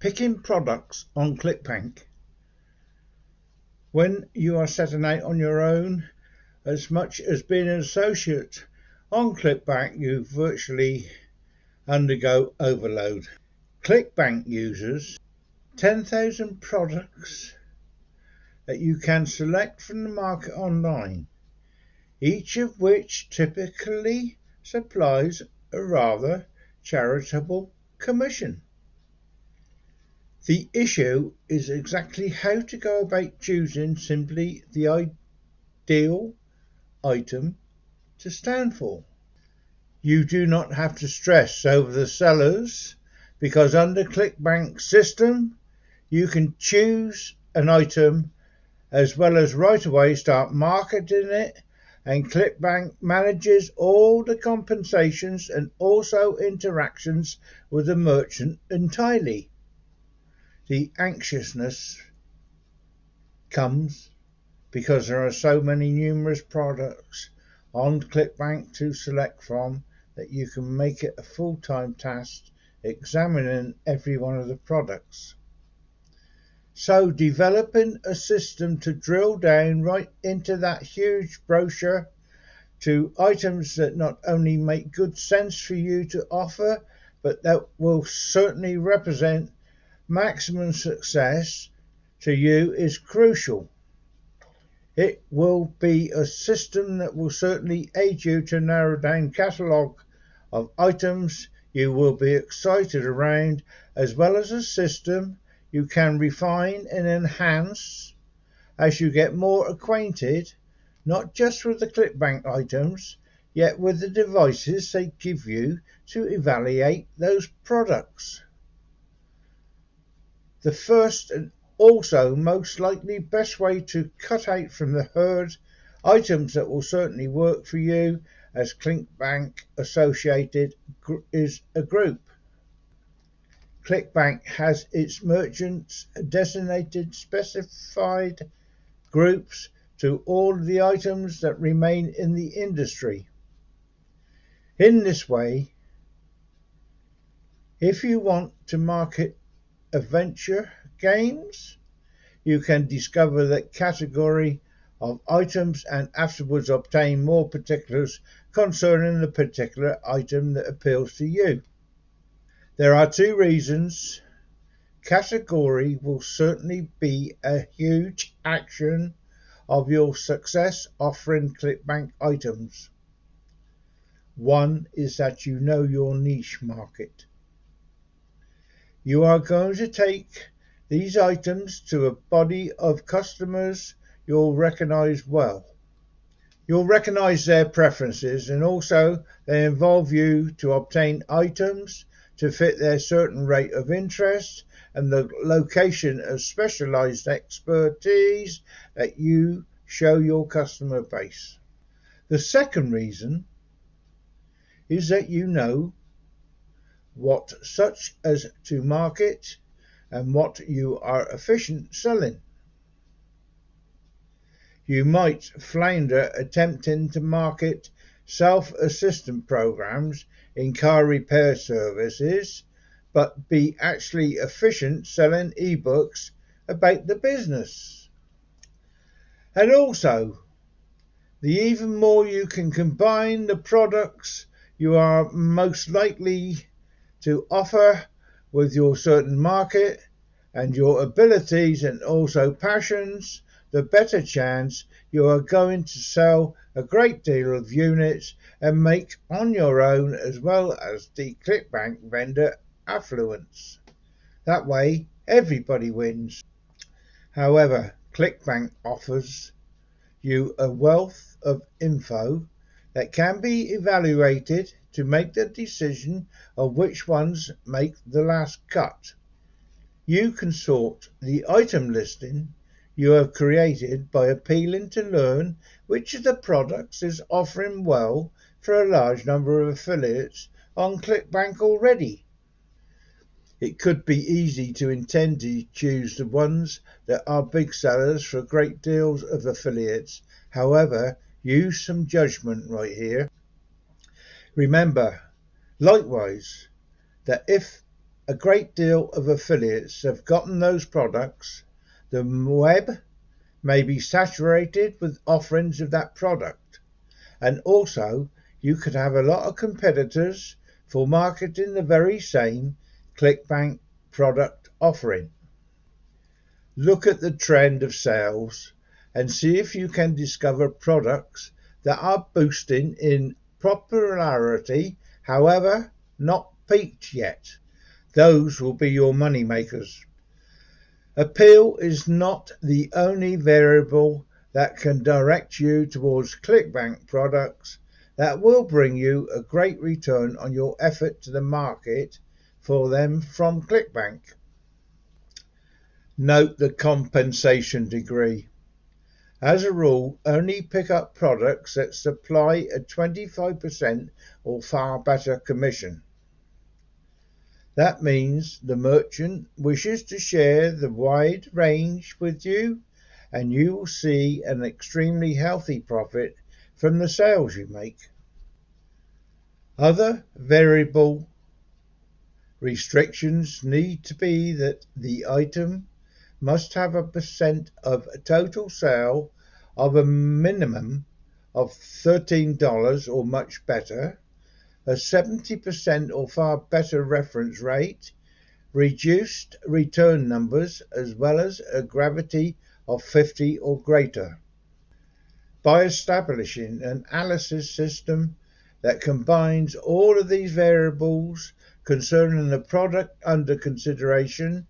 Picking products on Clickbank. When you are setting out on your own, as much as being an associate on Clickbank, you virtually undergo overload. Clickbank uses 10,000 products that you can select from the market online, each of which typically supplies a rather charitable commission. The issue is exactly how to go about choosing simply the ideal item to stand for. You do not have to stress over the sellers because under Clickbank's system you can choose an item as well as right away start marketing it, and Clickbank manages all the compensations and also interactions with the merchant entirely. The anxiousness comes because there are so many numerous products on Clickbank to select from that you can make it a full-time task examining every one of the products. So developing a system to drill down right into that huge brochure to items that not only make good sense for you to offer, but that will certainly represent maximum success to you is crucial. It will be a system that will certainly aid you to narrow down catalogue of items you will be excited around, as well as a system you can refine and enhance as you get more acquainted, not just with the Clickbank items, yet with the devices they give you to evaluate those products. The first and also most likely best way to cut out from the herd items that will certainly work for you as Clickbank associated is a group. Clickbank has its merchants designated specified groups to all the items that remain in the industry. In this way, if you want to market adventure games, you can discover that category of items and afterwards obtain more particulars concerning the particular item that appeals to you. There are two reasons. Category will certainly be a huge action of your success offering Clickbank items. One is that you know your niche market. You are going to take these items to a body of customers you'll recognize well. You'll recognize their preferences, and also they involve you to obtain items to fit their certain rate of interest and the location of specialized expertise that you show your customer base. The second reason is that you know what such as to market and what you are efficient selling. You might flounder attempting to market self-assistant programs in car repair services, but be actually efficient selling ebooks about the business. And also, the even more you can combine the products you are most likely to offer with your certain market and your abilities and also passions, the better chance you are going to sell a great deal of units and make on your own as well as the Clickbank vendor affluence. That way, everybody wins. However, Clickbank offers you a wealth of info that can be evaluated to make the decision of which ones make the last cut. You can sort the item listing you have created by appealing to learn which of the products is offering well for a large number of affiliates on Clickbank already. It could be easy to intend to choose the ones that are big sellers for great deals of affiliates. However, use some judgment right here. Remember, likewise, that if a great deal of affiliates have gotten those products. The web may be saturated with offerings of that product, and also you could have a lot of competitors for marketing the very same Clickbank product offering. Look at the trend of sales and see if you can discover products that are boosting in popularity, however not peaked yet. Those will be your money makers. Appeal is not the only variable that can direct you towards Clickbank products that will bring you a great return on your effort to the market for them from Clickbank. Note the compensation degree. As a rule, only pick up products that supply a 25% or far better commission. That means the merchant wishes to share the wide range with you, and you will see an extremely healthy profit from the sales you make. Other variable restrictions need to be that the item must have a percent of a total sale of a minimum of $13 or much better, a 70% or far better reference rate, reduced return numbers, as well as a gravity of 50 or greater. By establishing an analysis system that combines all of these variables concerning the product under consideration,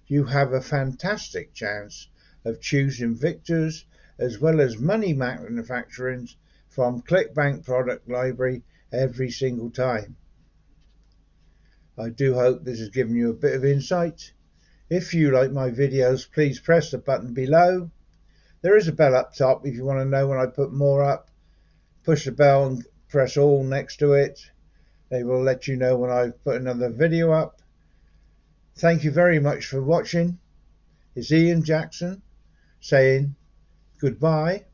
you have a fantastic chance of choosing victors as well as money manufacturers from Clickbank product library every single time. I do hope this has given you a bit of insight. If you like my videos, please press the button below. There is a bell up top if you want to know when I put more up. Push the bell and press all next to it. They will let you know when I put another video up. Thank you very much for watching. It's Ian Jackson saying goodbye